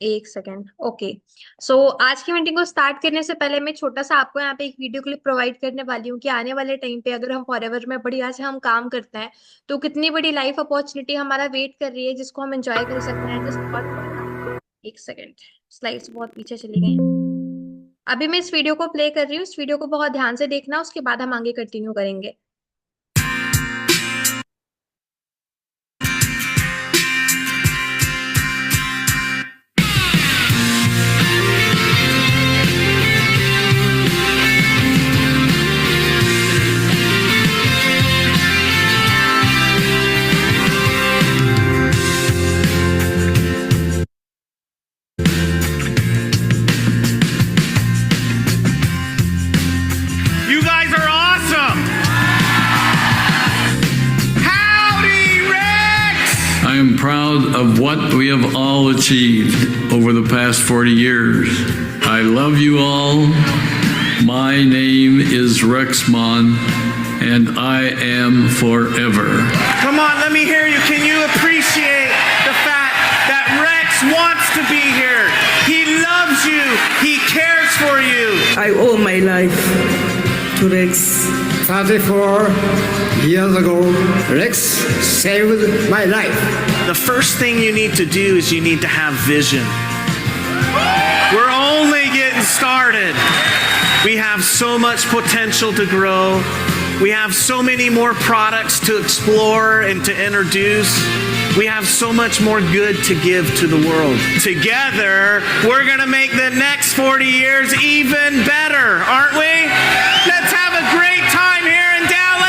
एक second. Okay. सो आज की मीटिंग को स्टार्ट करने से पहले मैं छोटा सा आपको यहाँ पे एक वीडियो क्लिप प्रोवाइड करने वाली हूँ कि आने वाले टाइम पे अगर हम फॉरएवर में बढ़िया से हम काम करते हैं तो कितनी बड़ी लाइफ अपॉर्चुनिटी हमारा वेट कर रही है जिसको हम एंजॉय कर सकते हैं। जस्ट बहुत थोड़ा सा, एक सेकेंड, स्लाइड्स बहुत पीछे चली गई। अभी मैं इस वीडियो को प्ले कर रही हूँ, इस वीडियो को बहुत ध्यान से देखना, उसके बाद हम आगे कंटिन्यू करेंगे। You guys are awesome! Howdy, Rex! I am proud of what we have all achieved over the past 40 years. I love you all. My name is Rexmon, and I am forever. Come on, let me hear you. Can you appreciate the fact that Rex wants to be here? He loves you. He cares for you. I owe my life to Rex. 34 years ago, Rex saved my life. The first thing you need to do is you need to have vision. We're only getting started. We have so much potential to grow. We have so many more products to explore and to introduce. We have so much more good to give to the world. Together, we're going to make the next 40 years even better, aren't we? Let's have a great time here in Dallas.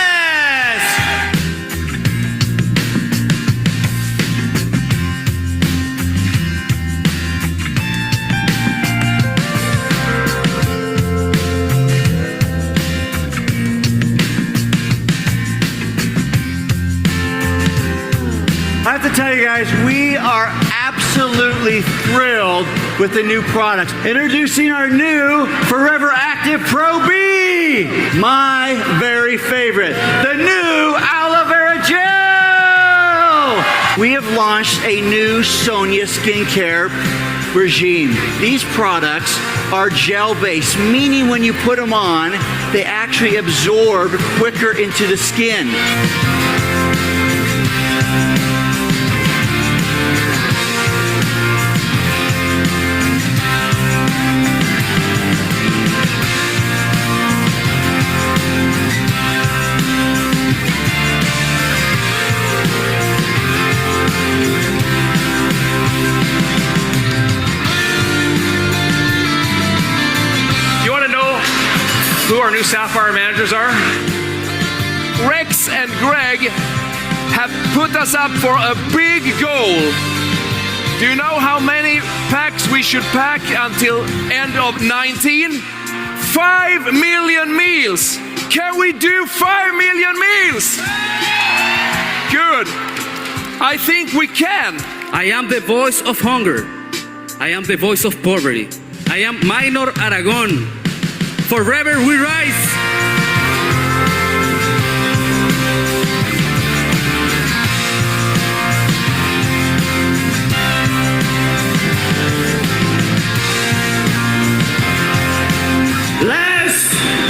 I have to tell you guys, we are absolutely thrilled with the new products. Introducing our new Forever Active Pro B, my very favorite, the new aloe vera gel. We have launched a new Sonia skincare regime. These products are gel-based, meaning when you put them on, they actually absorb quicker into the skin. You want to know who our new Sapphire managers are? Rex and Greg have put us up for a big goal. Do you know how many packs we should pack until end of 19? 5 million meals. Can we do 5 million meals? Good. I think we can. I am the voice of hunger. I am the voice of poverty. I am Minor Aragon. Forever we rise. Let's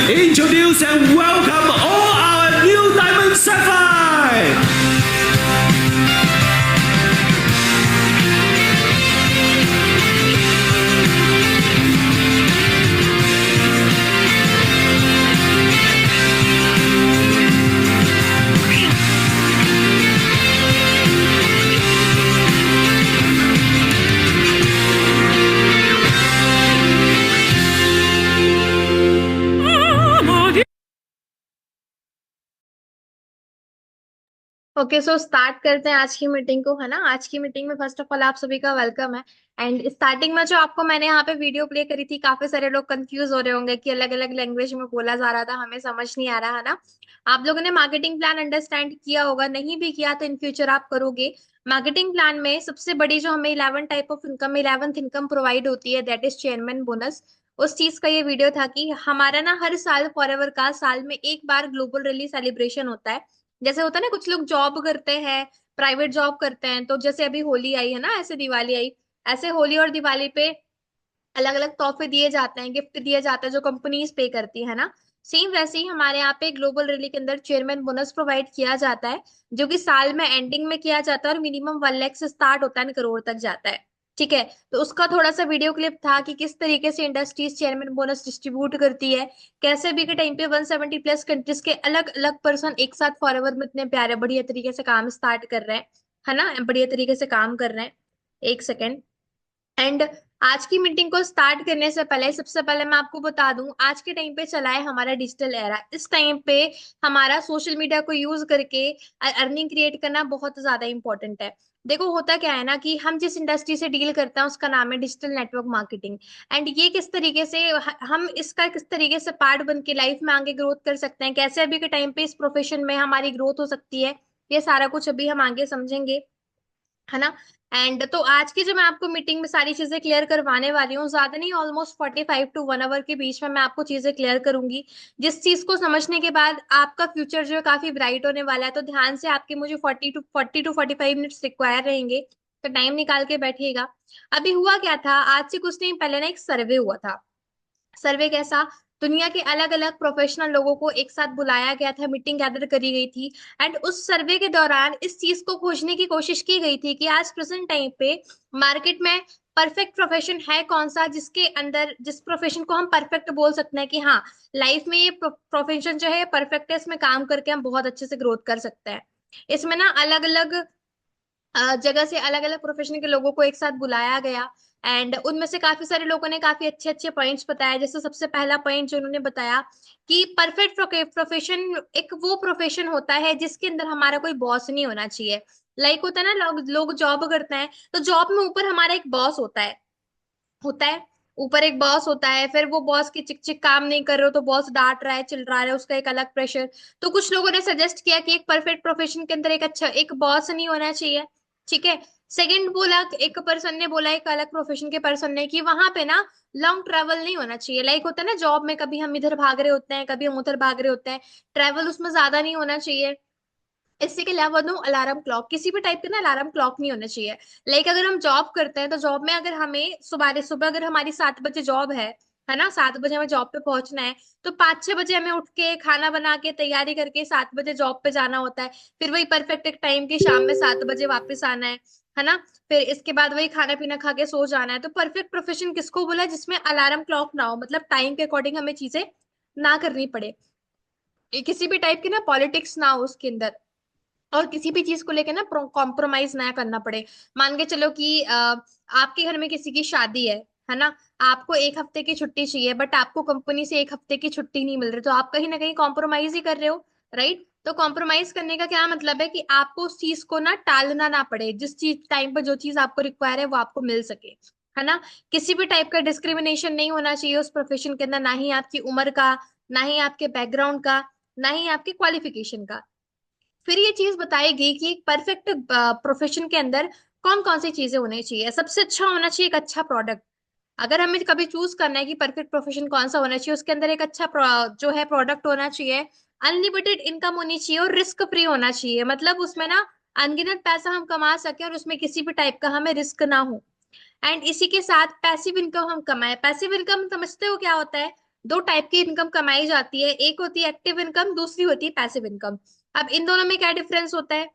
introduce and welcome all our new Diamond Sapphire. Okay, so start करते हैं आज की meeting को, है ना। आज की meeting में फर्स्ट ऑफ ऑल आप सभी का वेलकम है। एंड स्टार्टिंग में जो आपको मैंने यहाँ पे वीडियो प्ले करी थी, काफी सारे लोग कंफ्यूज हो रहे होंगे कि अलग अलग लैंग्वेज में बोला जा रहा था, हमें समझ नहीं आ रहा, है ना। आप लोगों ने मार्केटिंग प्लान अंडरस्टैंड किया होगा, नहीं भी किया तो इन फ्यूचर आप करोगे। मार्केटिंग प्लान में सबसे बड़ी जो हमें 11 type of income, 11th income provide होती है, दैट इज चेयरमैन बोनस। उस चीज का ये वीडियो था कि हमारा ना हर साल फॉरएवर का साल में एक बार ग्लोबल रैली सेलिब्रेशन होता है। जैसे होता है ना, कुछ लोग जॉब करते हैं, प्राइवेट जॉब करते हैं, तो जैसे अभी होली आई है ना, ऐसे दिवाली आई, ऐसे होली और दिवाली पे अलग अलग तोहफे दिए जाते हैं, गिफ्ट दिए जाते हैं जो कंपनीज पे करती है ना। सेम वैसे ही हमारे यहाँ पे ग्लोबल रैली के अंदर चेयरमैन बोनस प्रोवाइड किया जाता है, जो कि साल में एंडिंग में किया जाता है और मिनिमम 1 लाख से स्टार्ट होता है और करोड़ तक जाता है। ठीक है, तो उसका थोड़ा सा वीडियो क्लिप था कि किस तरीके से इंडस्ट्रीज चेयरमैन बोनस डिस्ट्रीब्यूट करती है, कैसे भी के टाइम पे 170 प्लस कंट्रीज के अलग अलग पर्सन एक साथ फॉरएवर में इतने प्यारे बढ़िया तरीके से काम स्टार्ट कर रहे हैं, है ना, बढ़िया तरीके से काम कर रहे हैं। एक सेकेंड। एंड आज की मीटिंग को स्टार्ट करने से पहले सबसे पहले मैं आपको बता दूं, आज के टाइम पे चला है हमारा डिजिटल एरा। इस टाइम पे हमारा सोशल मीडिया को यूज करके अर्निंग क्रिएट करना बहुत ज्यादा इंपॉर्टेंट है। देखो होता क्या है ना कि हम जिस इंडस्ट्री से डील करते हैं उसका नाम है डिजिटल नेटवर्क मार्केटिंग। एंड ये किस तरीके से हम इसका किस तरीके से पार्ट बन के लाइफ में आगे ग्रोथ कर सकते हैं, कैसे अभी के टाइम पे इस प्रोफेशन में हमारी ग्रोथ हो सकती है, ये सारा कुछ अभी हम आगे समझेंगे, है ना। एंड तो आज की जो मैं आपको मीटिंग में सारी चीजें क्लियर करवाने वाली हूँ, ज्यादा नहीं, ऑलमोस्ट 45 to 1 आवर के बीच में मैं आपको चीजें क्लियर करूंगी, जिस चीज को समझने के बाद आपका फ्यूचर जो है काफी ब्राइट होने वाला है। तो ध्यान से आपके मुझे 40 to 45 मिनट्स रिक्वायर रहेंगे, तो टाइम निकाल के बैठिएगा। अभी हुआ क्या था, आज से कुछ टाइम पहले ना एक सर्वे हुआ था। सर्वे कैसा, दुनिया के अलग अलग प्रोफेशनल लोगों को एक साथ बुलाया गया था, मीटिंग गैदर करी गई थी। एंड उस सर्वे के दौरान इस चीज को खोजने की कोशिश की गई थी कि आज प्रेजेंट टाइम पे मार्केट में परफेक्ट प्रोफेशन है कौन सा, जिसके अंदर जिस प्रोफेशन को हम परफेक्ट बोल सकते हैं कि हाँ लाइफ में ये प्रोफेशन जो है परफेक्ट है, इसमें काम करके हम बहुत अच्छे से ग्रोथ कर सकते हैं। इसमें ना अलग अलग जगह से अलग अलग प्रोफेशन के लोगों को एक साथ बुलाया गया। एंड उनमें से काफी सारे लोगों ने काफी अच्छे अच्छे पॉइंट्स बताए। जैसे सबसे पहला पॉइंट जो उन्होंने बताया कि परफेक्ट प्रोफेशन एक वो प्रोफेशन होता है जिसके अंदर हमारा कोई बॉस नहीं होना चाहिए। लाइक होता है ना, लोग लोग जॉब करते हैं तो जॉब में ऊपर हमारा एक बॉस होता है ऊपर एक बॉस होता है, फिर वो बॉस की चिक चिक काम नहीं कर रहे हो तो बॉस डांट रहा है चिल्ला रहा है, उसका एक अलग प्रेशर। तो कुछ लोगों ने सजेस्ट किया कि एक परफेक्ट प्रोफेशन के अंदर एक अच्छा एक बॉस नहीं होना चाहिए। ठीक है। सेकंड बोला, एक पर्सन ने बोला, एक अलग प्रोफेशन के पर्सन ने, कि वहां पे ना लॉन्ग ट्रैवल नहीं होना चाहिए। लाइक होता है ना जॉब में कभी हम इधर भाग रहे होते हैं कभी हम उधर भाग रहे होते हैं, ट्रैवल उसमें ज्यादा नहीं होना चाहिए। इससे के अलावा नो अलार्म क्लॉक, किसी भी टाइप का ना अलार्म क्लॉक नहीं होना चाहिए। लाइक अगर हम जॉब करते हैं तो जॉब में अगर हमें सुबह सुबह अगर हमारी 7 बजे जॉब है ना, 7 बजे हमें जॉब पे पहुंचना है, तो 5-6 बजे हमें उठ के खाना बना के तैयारी करके 7 बजे जॉब पे जाना होता है। फिर वही परफेक्ट एक टाइम की शाम में 7 बजे वापस आना है ना। फिर इसके बाद वही खाना पीना खा के सो जाना है। तो परफेक्ट प्रोफेशन किसको बोला, जिसमें अलार्म क्लॉक ना हो, मतलब टाइम के अकॉर्डिंग हमें चीजें ना करनी पड़े, किसी भी टाइप की ना पॉलिटिक्स ना हो उसके अंदर, और किसी भी चीज को लेके ना कॉम्प्रोमाइज ना करना पड़े। मान के चलो कि आपके घर में किसी की शादी है ना, आपको 1 हफ्ते की छुट्टी चाहिए बट आपको कंपनी से 1 हफ्ते की छुट्टी नहीं मिल रही, तो आप कहीं ना कहीं कॉम्प्रोमाइज ही कर रहे हो, राइट। तो कॉम्प्रोमाइज करने का क्या मतलब है कि आपको उस चीज को ना टालना ना पड़े, जिस चीज टाइम पर जो चीज आपको रिक्वायर है वो आपको मिल सके, है ना। किसी भी टाइप का डिस्क्रिमिनेशन नहीं होना चाहिए उस प्रोफेशन के अंदर, ना ही आपकी उम्र का, ना ही आपके बैकग्राउंड का, ना ही आपके क्वालिफिकेशन का। फिर ये चीज बताई गई कि एक परफेक्ट प्रोफेशन के अंदर कौन कौन सी चीजें होनी चाहिए। सबसे अच्छा होना चाहिए एक अच्छा प्रोडक्ट। अगर हमें कभी चूज करना है कि परफेक्ट प्रोफेशन कौन सा होना चाहिए, उसके अंदर एक अच्छा जो है प्रोडक्ट होना चाहिए। अनलिमिटेड इनकम होनी चाहिए और रिस्क फ्री होना चाहिए, मतलब उसमें ना अनगिनत पैसा हम कमा सके और उसमें किसी भी टाइप का हमें रिस्क ना हो। एंड इसी के साथ पैसिव इनकम हम कमाए। पैसिव इनकम समझते हो क्या होता है, दो टाइप की इनकम कमाई जाती है, एक होती है एक्टिव इनकम, दूसरी होती है पैसिव इनकम। अब इन दोनों में क्या डिफरेंस होता है,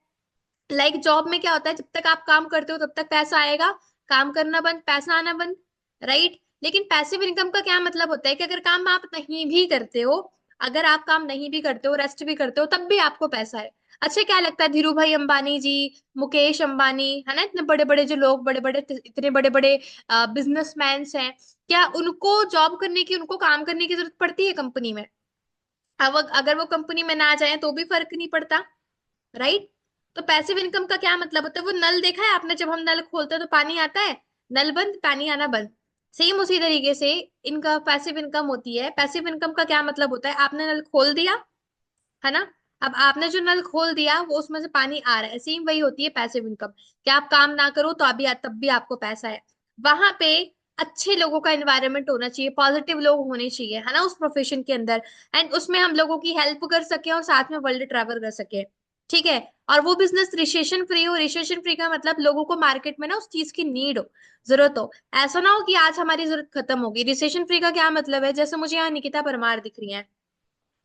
लाइक जॉब में क्या होता है, जब तक आप काम करते हो तब तक पैसा आएगा, काम करना बंद पैसा आना बंद, राइट। लेकिन पैसिव इनकम का क्या मतलब होता है कि अगर काम आप नहीं भी करते हो, अगर आप काम नहीं भी करते हो, रेस्ट भी करते हो, तब भी आपको पैसा है। अच्छा क्या लगता है धीरू भाई अंबानी जी, मुकेश अंबानी, है ना, इतने बड़े बड़े जो लोग, बड़े बड़े इतने बड़े बड़े बिजनेसमैन हैं, क्या उनको जॉब करने की, उनको काम करने की जरूरत पड़ती है कंपनी में? अब अगर वो कंपनी में ना जाए तो भी फर्क नहीं पड़ता, राइट। तो पैसिव इनकम का क्या मतलब होता है, वो नल देखा है आपने, जब हम नल खोलते हैं तो पानी आता है, नल बंद पानी आना बंद। सेम उसी तरीके से इनका पैसिव इनकम होती है। पैसिव इनकम का क्या मतलब होता है, आपने नल खोल दिया, है ना, अब आपने जो नल खोल दिया वो उसमें से पानी आ रहा है, सेम वही होती है पैसिव इनकम। कि आप काम ना करो तो अभी तब भी आपको पैसा है। वहां पे अच्छे लोगों का एनवायरनमेंट होना चाहिए, पॉजिटिव लोग होने चाहिए, है ना, उस प्रोफेशन के अंदर। एंड उसमें हम लोगों की हेल्प कर सके और साथ में वर्ल्ड ट्रैवल कर सके। ठीक है। और वो बिजनेस रिसेशन फ्री हो। रिसेशन फ्री का मतलब लोगों को मार्केट में ना उस चीज की नीड हो, जरूरत हो। ऐसा ना हो कि आज हमारी जरूरत खत्म होगी। रिसेशन फ्री का क्या मतलब है, जैसे मुझे यहाँ निकिता परमार दिख रही है,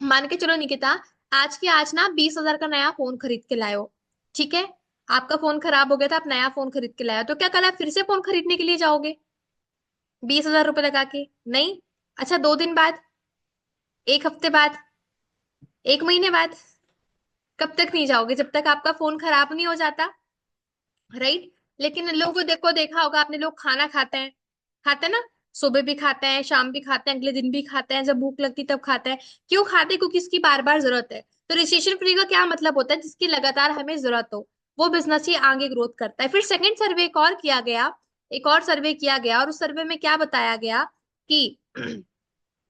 मान के चलो निकिता, आज की आज ना 20,000 का नया फोन खरीद के लाए हो, ठीक है। आपका फोन खराब हो गया था, आप नया फोन खरीद के लाए हो, तो क्या कल आप फिर से फोन खरीदने के लिए जाओगे 20,000 रुपए लगा के? नहीं। अच्छा, 2 दिन बाद, एक हफ्ते बाद, एक महीने बाद, कब तक नहीं जाओगे? जब तक आपका फोन खराब नहीं हो जाता, राइट। लेकिन लोगों देखो, देखा होगा आपने, लोग खाना खाते हैं ना, सुबह भी खाते हैं, शाम भी खाते हैं, अगले दिन भी खाते हैं, जब भूख लगती तब खाते हैं। क्यों खाते हैं? क्योंकि इसकी बार बार जरूरत है। तो रिसेशन फ्री का क्या मतलब होता है, जिसकी लगातार हमें जरूरत हो, वो बिजनेस ही आगे ग्रोथ करता है। फिर सेकंड सर्वे एक और सर्वे किया गया, और उस सर्वे में क्या बताया गया कि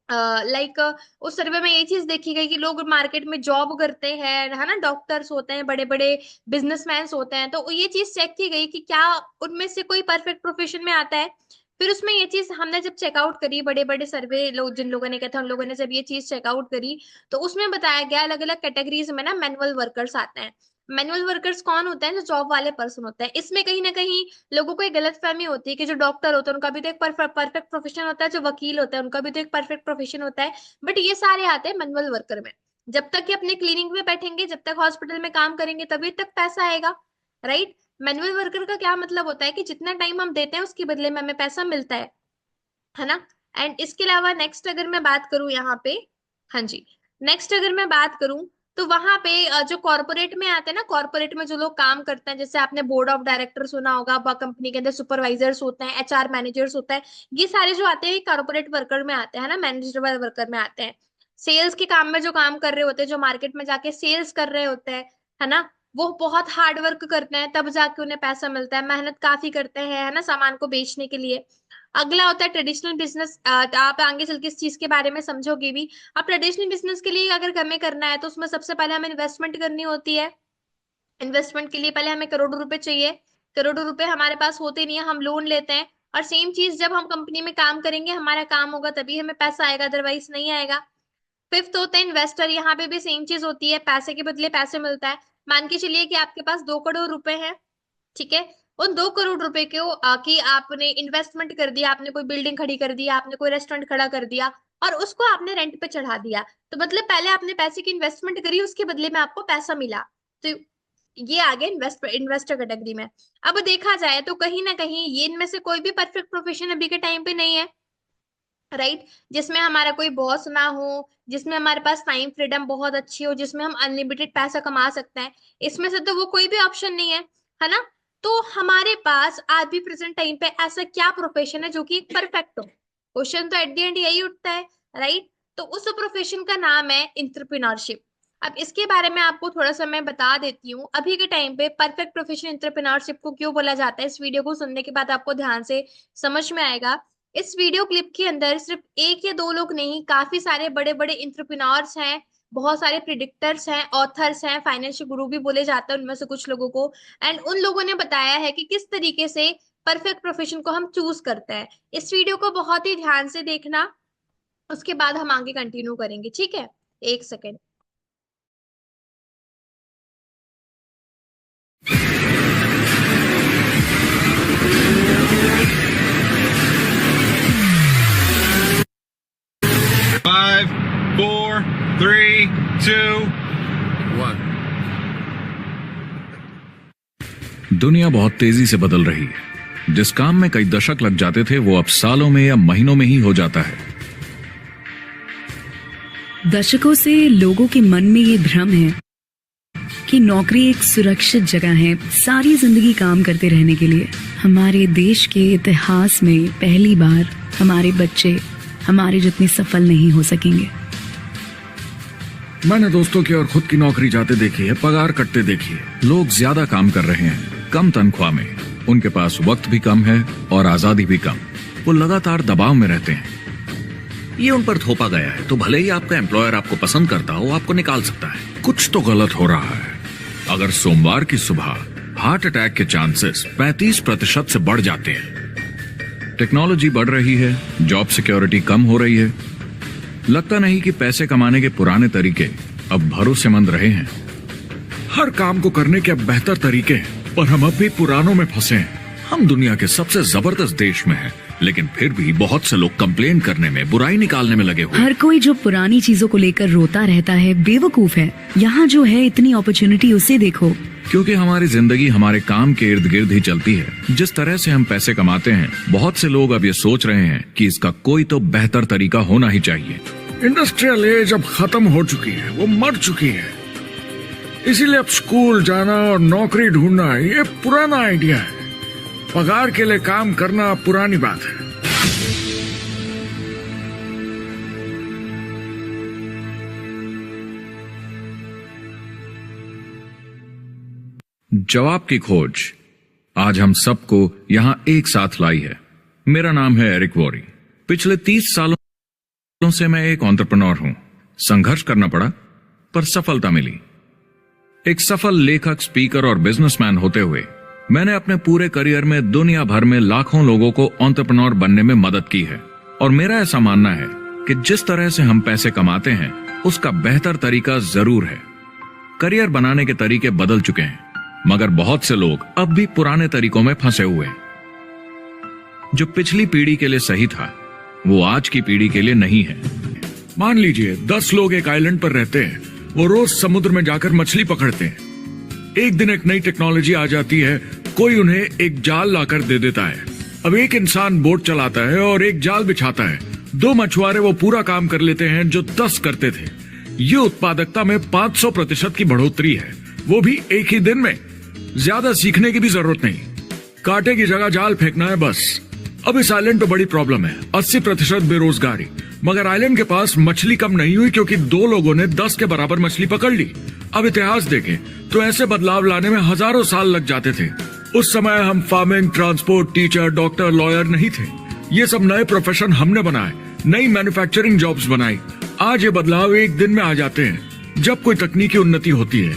लाइक उस सर्वे में ये चीज देखी गई कि लोग मार्केट में जॉब करते हैं, है ना, डॉक्टर्स होते हैं, बड़े बड़े बिजनेसमैन होते हैं, तो ये चीज चेक की गई कि क्या उनमें से कोई परफेक्ट प्रोफेशन में आता है। फिर उसमें ये चीज हमने जब चेकआउट करी, बड़े बड़े सर्वे लोग जिन लोगों ने किया था, उन लोगों ने जब ये चीज चेकआउट करी, तो उसमें बताया गया अलग अलग कैटेगरीज में ना मैनुअल वर्कर्स आते हैं। मैनुअल वर्कर्स कौन होते हैं? जो जॉब वाले पर्सन होते हैं। इसमें कहीं ना कहीं लोगों को एक गलत फहमी होती है कि जो डॉक्टर होता है उनका भी तो एक परफेक्ट प्रोफेशन होता है, जो वकील होता है उनका भी तो एक परफेक्ट प्रोफेशन होता है, बट ये सारे आते हैं मैनुअल वर्कर में। जब तक कि अपने क्लिनिक में बैठेंगे, जब तक हॉस्पिटल में काम करेंगे, तभी तक पैसा आएगा, राइट। मैनुअल वर्कर का क्या मतलब होता है कि जितना टाइम हम देते हैं उसके बदले में हमें पैसा मिलता है ना। एंड इसके अलावा नेक्स्ट अगर मैं बात करूं यहाँ पे, हाँ जी, नेक्स्ट अगर मैं बात करूं, तो वहां पे जो कॉर्पोरेट में आते हैं ना, कॉर्पोरेट में जो लोग काम करते हैं, जैसे आपने बोर्ड ऑफ डायरेक्टर सुना होगा, कंपनी के अंदर सुपरवाइजर्स होते हैं, एचआर मैनेजर्स होता है, ये सारे जो आते हैं कॉर्पोरेट वर्कर में आते हैं ना, मैनेजर वर्कर में आते हैं। सेल्स के काम में जो काम कर रहे होते हैं, जो मार्केट में जाके सेल्स कर रहे होते हैं, है ना, वो बहुत हार्ड वर्क करते हैं, तब जाके उन्हें पैसा मिलता है, मेहनत काफी करते हैं, है ना, सामान को बेचने के लिए। अगला होता है ट्रेडिशनल बिजनेस। आप आगे चल के इस चीज के बारे में समझोगे भी। अब ट्रेडिशनल बिजनेस के लिए अगर हमें करना है, तो उसमें सबसे पहले हमें इन्वेस्टमेंट करनी होती है। इन्वेस्टमेंट के लिए पहले हमें करोड़ों रुपए चाहिए। करोड़ों रुपए हमारे पास होते नहीं है, हम लोन लेते हैं। और सेम चीज जब हम कंपनी में काम करेंगे, हमारा काम होगा, तभी हमें पैसा आएगा, अदरवाइज नहीं आएगा। फिफ्थ होता है इन्वेस्टर। यहाँ पे भी सेम चीज होती है, पैसे के बदले पैसे मिलता है। मान के चलिए कि आपके पास 2 करोड़ रुपए हैं, ठीक है। उन 2 करोड़ रुपए को की आपने इन्वेस्टमेंट कर दिया, आपने कोई बिल्डिंग खड़ी कर दिया, आपने कोई रेस्टोरेंट खड़ा कर दिया, और उसको आपने रेंट पे चढ़ा दिया। तो मतलब पहले आपने पैसे की इन्वेस्टमेंट करी, उसके बदले में आपको पैसा मिला। तो ये आ गया इन्वेस्टर कैटेगरी में। अब देखा जाए तो कहीं ना कहीं ये इनमें से कोई भी परफेक्ट प्रोफेशन अभी के टाइम पे नहीं है, राइट। जिसमें हमारा कोई बॉस ना हो, जिसमें हमारे पास टाइम फ्रीडम बहुत अच्छी हो, जिसमें हम अनलिमिटेड पैसा कमा सकते हैं, इसमें से तो वो कोई भी ऑप्शन नहीं है ना। तो हमारे पास आज भी प्रेजेंट टाइम पे ऐसा क्या प्रोफेशन है जो कि परफेक्ट हो? क्वेश्चन तो एट द एंड यही उठता है, राइट। तो उस प्रोफेशन का नाम है एंटरप्रेन्योरशिप। अब इसके बारे में आपको थोड़ा सा मैं बता देती हूँ। अभी के टाइम पे परफेक्ट प्रोफेशन एंटरप्रेन्योरशिप को क्यों बोला जाता है, इस वीडियो को सुनने के बाद आपको ध्यान से समझ में आएगा। इस वीडियो क्लिप के अंदर सिर्फ एक या दो लोग नहीं, काफी सारे बड़े बड़े एंटरप्रेन्योर्स हैं, बहुत सारे प्रिडिक्टर्स हैं, ऑथर्स हैं, फाइनेंशियल गुरु भी बोले जाते हैं उनमें से कुछ लोगों को। एंड उन लोगों ने बताया है कि किस तरीके से परफेक्ट प्रोफेशन को हम चूज करते हैं। इस वीडियो को बहुत ही ध्यान से देखना, उसके बाद हम आगे कंटिन्यू करेंगे, ठीक है। एक सेकेंड। Five, 4, 3, 2, 1. दुनिया बहुत तेजी से बदल रही है। जिस काम में कई दशक लग जाते थे, वो अब सालों में या महीनों में ही हो जाता है। दशकों से लोगों के मन में ये भ्रम है कि नौकरी एक सुरक्षित जगह है सारी जिंदगी काम करते रहने के लिए। हमारे देश के इतिहास में पहली बार हमारे बच्चे हमारे जितने सफल नहीं हो सकेंगे। मैंने दोस्तों की और खुद की नौकरी जाते देखी है, पगार कटते देखी है। लोग ज्यादा काम कर रहे हैं कम तनख्वाह में, उनके पास वक्त भी कम है और आजादी भी कम। वो लगातार दबाव में रहते हैं। ये उन पर थोपा गया है, तो भले ही आपका एम्प्लॉयर आपको पसंद करता हो, आपको निकाल सकता है। कुछ तो गलत हो रहा है। अगर सोमवार की सुबह हार्ट अटैक के चांसेस 35% से बढ़ जाते हैं, टेक्नोलॉजी बढ़ रही है, जॉब सिक्योरिटी कम हो रही है, लगता नहीं कि पैसे कमाने के पुराने तरीके अब भरोसेमंद रहे हैं। हर काम को करने के अब बेहतर तरीके हैं, पर हम अब भी पुरानों में फंसे हैं। हम दुनिया के सबसे जबरदस्त देश में हैं, लेकिन फिर भी बहुत से लोग कंप्लेन करने में, बुराई निकालने में लगे हुए। हर कोई जो पुरानी चीजों को लेकर रोता रहता है बेवकूफ है। यहाँ जो है इतनी अपॉर्चुनिटी उसे देखो। क्योंकि हमारी जिंदगी हमारे काम के इर्द गिर्द ही चलती है। जिस तरह से हम पैसे कमाते हैं, बहुत से लोग अब ये सोच रहे हैं कि इसका कोई तो बेहतर तरीका होना ही चाहिए। इंडस्ट्रियल एज अब खत्म हो चुकी है, वो मर चुकी है। इसीलिए अब स्कूल जाना और नौकरी ढूंढना ये पुराना आइडिया है। पगार के लिए काम करना पुरानी बात है। जवाब की खोज आज हम सबको यहां एक साथ लाई है। मेरा नाम है एरिक वॉरी। पिछले 30 सालों से मैं एक एंटरप्रेन्योर हूं। संघर्ष करना पड़ा, पर सफलता मिली। एक सफल लेखक, स्पीकर और बिजनेसमैन होते हुए मैंने अपने पूरे करियर में दुनिया भर में लाखों लोगों को एंटरप्रेन्योर बनने में मदद की है। और मेरा ऐसा मानना है कि जिस तरह से हम पैसे कमाते हैं, उसका बेहतर तरीका जरूर है। करियर बनाने के तरीके बदल चुके हैं, मगर बहुत से लोग अब भी पुराने तरीकों में फंसे हुए हैं। जो पिछली पीढ़ी के लिए सही था, वो आज की पीढ़ी के लिए नहीं है। मान लीजिए 10 लोग एक आइलैंड पर रहते हैं। वो रोज समुद्र में जाकर मछली पकड़ते हैं। एक दिन एक नई टेक्नोलॉजी आ जाती है, कोई उन्हें एक जाल लाकर दे देता है। अब एक इंसान बोट चलाता है और एक जाल बिछाता है। 2 मछुआरे वो पूरा काम कर लेते हैं जो 10 करते थे। ये उत्पादकता में 500% की बढ़ोतरी है, वो भी एक ही दिन में। ज्यादा सीखने की भी जरूरत नहीं, कांटे की जगह जाल फेंकना है बस। अब इस आइलैंड पे बड़ी प्रॉब्लम है, 80% बेरोजगारी। मगर आइलैंड के पास मछली कम नहीं हुई, क्योंकि 2 लोगों ने 10 के बराबर मछली पकड़ ली। अब इतिहास देखें तो ऐसे बदलाव लाने में हजारों साल लग जाते थे। उस समय हम farming, transport, teacher, doctor, lawyer नहीं थे। ये सब नए प्रोफेशन हमने बनाए, नई मैन्युफैक्चरिंग जॉब्स बनाई। आज ये बदलाव एक दिन में आ जाते हैं जब कोई तकनीकी उन्नति होती है,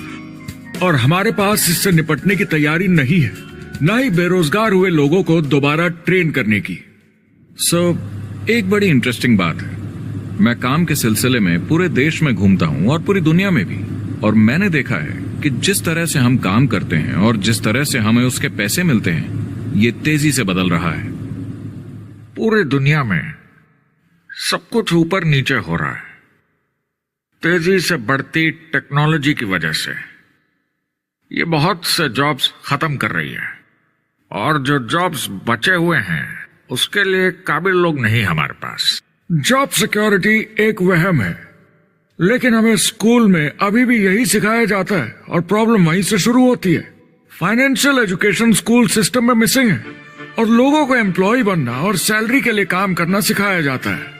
और हमारे पास इससे निपटने की तैयारी नहीं है, न ही बेरोजगार हुए लोगों को दोबारा ट्रेन करने की। एक बड़ी इंटरेस्टिंग बात है। मैं काम के सिलसिले में पूरे देश में घूमता हूं और पूरी दुनिया में भी, और मैंने देखा है कि जिस तरह से हम काम करते हैं और जिस तरह से हमें उसके पैसे मिलते हैं, ये तेजी से बदल रहा है। पूरी दुनिया में सब कुछ ऊपर नीचे हो रहा है, तेजी से बढ़ती टेक्नोलॉजी की वजह से। ये बहुत से जॉब्स खत्म कर रही है, और जो जॉब्स बचे हुए हैं उसके लिए काबिल लोग नहीं हमारे पास। जॉब सिक्योरिटी एक वहम है, लेकिन हमें स्कूल में अभी भी यही सिखाया जाता है, और प्रॉब्लम वहीं से शुरू होती है। फाइनेंशियल एजुकेशन स्कूल सिस्टम में मिसिंग है, और लोगों को एम्प्लॉय बनना और सैलरी के लिए काम करना सिखाया जाता है।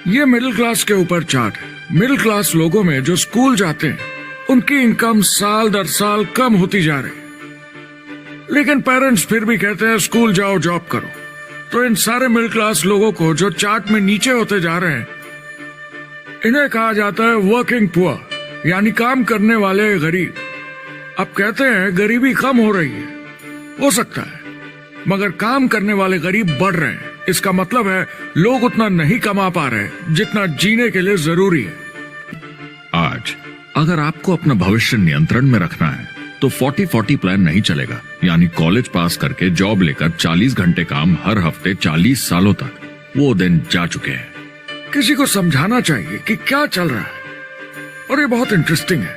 ये मिडिल क्लास के ऊपर चार्ट है। मिडिल क्लास लोगों में जो स्कूल जाते हैं, उनकी इनकम साल दर साल कम होती जा रही, लेकिन पेरेंट्स फिर भी कहते हैं स्कूल जाओ, जॉब करो। तो इन सारे मिडिल क्लास लोगों को जो चार्ट में नीचे होते जा रहे हैं, इन्हें कहा जाता है वर्किंग पुअर, यानी काम करने वाले गरीब। अब कहते हैं गरीबी कम हो रही है, हो सकता है, मगर काम करने वाले गरीब बढ़ रहे हैं। इसका मतलब है लोग उतना नहीं कमा पा रहे जितना जीने के लिए जरूरी है। आज अगर आपको अपना भविष्य नियंत्रण में रखना है, तो 40-40 प्लान नहीं चलेगा। यानी कॉलेज पास करके जॉब लेकर 40 घंटे काम हर हफ्ते 40 सालों तक, वो दिन जा चुके हैं। किसी को समझाना चाहिए कि क्या चल रहा है, और ये बहुत इंटरेस्टिंग है।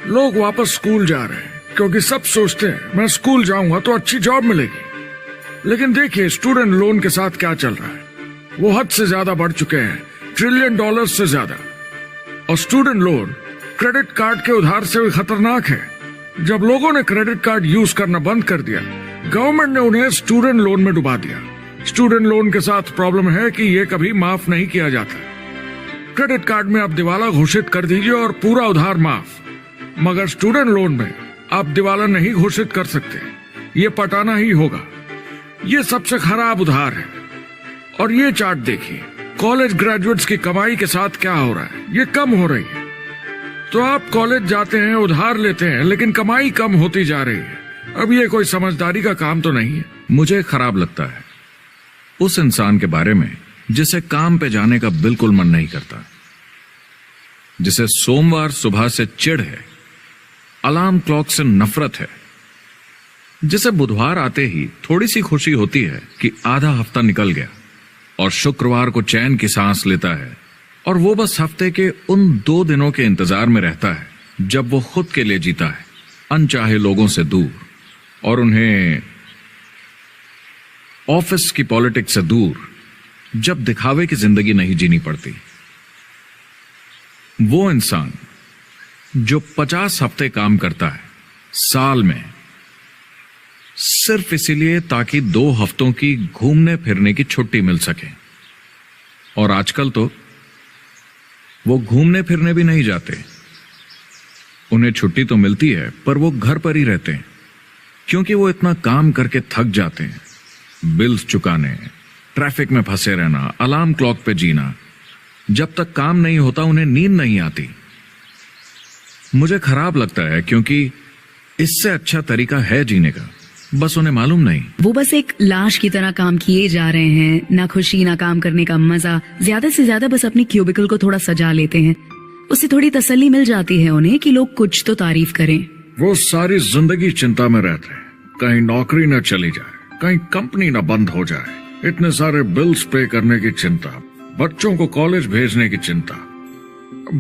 लोग वापस स्कूल जा रहे हैं क्योंकि सब सोचते हैं मैं स्कूल जाऊंगा तो अच्छी जॉब मिलेगी। लेकिन देखिए स्टूडेंट लोन के साथ क्या चल रहा है, वो हद से ज्यादा बढ़ चुके हैं, $1 ट्रिलियन से ज्यादा। और स्टूडेंट लोन क्रेडिट कार्ड के उधार से भी खतरनाक है। जब लोगों ने क्रेडिट कार्ड यूज करना बंद कर दिया, गवर्नमेंट ने उन्हें स्टूडेंट लोन में डुबा दिया। स्टूडेंट लोन के साथ प्रॉब्लम है कि ये कभी माफ नहीं किया जाता। क्रेडिट कार्ड में आप दिवाला घोषित कर दीजिए और पूरा उधार माफ, मगर स्टूडेंट लोन में आप दिवाला नहीं घोषित कर सकते, ये पटाना ही होगा। ये सबसे खराब उधार है। और ये चार्ट देखिए, कॉलेज ग्रेजुएट्स की कमाई के साथ क्या हो रहा है, ये कम हो रही है। तो आप कॉलेज जाते हैं, उधार लेते हैं, लेकिन कमाई कम होती जा रही है। अब ये कोई समझदारी का काम तो नहीं है। मुझे खराब लगता है उस इंसान के बारे में जिसे काम पे जाने का बिल्कुल मन नहीं करता। जिसे सोमवार सुबह से चिढ़ है, अलार्म क्लॉक से नफरत है, जिसे बुधवार आते ही थोड़ी सी खुशी होती है कि आधा हफ्ता निकल गया और शुक्रवार को चैन की सांस लेता है, और वो बस हफ्ते के उन 2 दिनों के इंतजार में रहता है जब वो खुद के लिए जीता है, अनचाहे लोगों से दूर, और उन्हें ऑफिस की पॉलिटिक्स से दूर, जब दिखावे की जिंदगी नहीं जीनी पड़ती। वो इंसान जो 50 हफ्ते काम करता है साल में, सिर्फ इसीलिए ताकि 2 हफ्तों की घूमने फिरने की छुट्टी मिल सके। और आजकल तो वो घूमने फिरने भी नहीं जाते। उन्हें छुट्टी तो मिलती है, पर वो घर पर ही रहते हैं, क्योंकि वो इतना काम करके थक जाते हैं। बिल्स चुकाने, ट्रैफिक में फंसे रहना, अलार्म क्लॉक पे जीना, जब तक काम नहीं होता उन्हें नींद नहीं आती। मुझे खराब लगता है, क्योंकि इससे अच्छा तरीका है जीने का, बस उन्हें मालूम नहीं। वो बस एक लाश की तरह काम किए जा रहे हैं, ना खुशी ना काम करने का मजा, ज्यादा से ज्यादा बस अपनी क्यूबिकल को थोड़ा सजा लेते हैं, उससे थोड़ी तसल्ली मिल जाती है उन्हें कि लोग कुछ तो तारीफ करें। वो सारी जिंदगी चिंता में रहते हैं, कहीं नौकरी न चली जाए, कहीं कंपनी न बंद हो जाए, इतने सारे बिल्स पे करने की चिंता, बच्चों को कॉलेज भेजने की चिंता,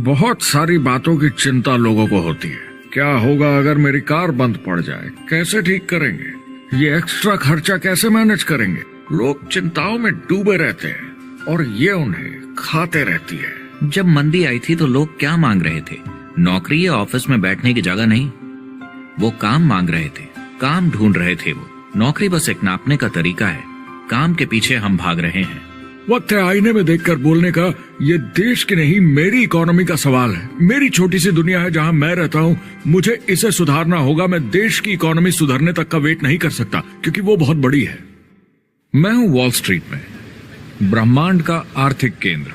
बहुत सारी बातों की चिंता लोगों को होती है। क्या होगा अगर मेरी कार बंद पड़ जाए, कैसे ठीक करेंगे, ये एक्स्ट्रा खर्चा कैसे मैनेज करेंगे। लोग चिंताओं में डूबे रहते हैं और ये उन्हें खाते रहती है। जब मंदी आई थी तो लोग क्या मांग रहे थे? नौकरी या ऑफिस में बैठने की जगह नहीं, वो काम मांग रहे थे, काम ढूंढ रहे थे। वो नौकरी बस एक नापने का तरीका है, काम के पीछे हम भाग रहे हैं। वक्त है आईने में देखकर बोलने का, ये देश की नहीं मेरी इकोनॉमी का सवाल है। मेरी छोटी सी दुनिया है जहां मैं रहता हूं, मुझे इसे सुधारना होगा। मैं देश की इकोनॉमी सुधरने तक का वेट नहीं कर सकता, क्योंकि वो बहुत बड़ी है। मैं हूं वॉल स्ट्रीट में, ब्रह्मांड का आर्थिक केंद्र,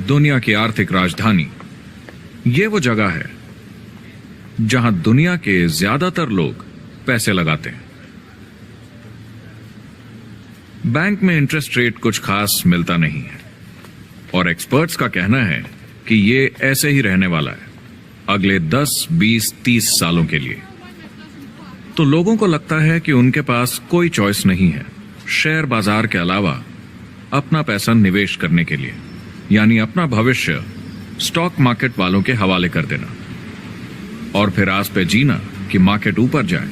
दुनिया की आर्थिक राजधानी। ये वो जगह है जहां दुनिया के ज्यादातर लोग पैसे लगाते हैं। बैंक में इंटरेस्ट रेट कुछ खास मिलता नहीं है, और एक्सपर्ट्स का कहना है कि ये ऐसे ही रहने वाला है अगले 10, 20, 30 सालों के लिए। तो लोगों को लगता है कि उनके पास कोई चॉइस नहीं है शेयर बाजार के अलावा अपना पैसा निवेश करने के लिए, यानी अपना भविष्य स्टॉक मार्केट वालों के हवाले कर देना और फिर आस पे जीना कि मार्केट ऊपर जाए,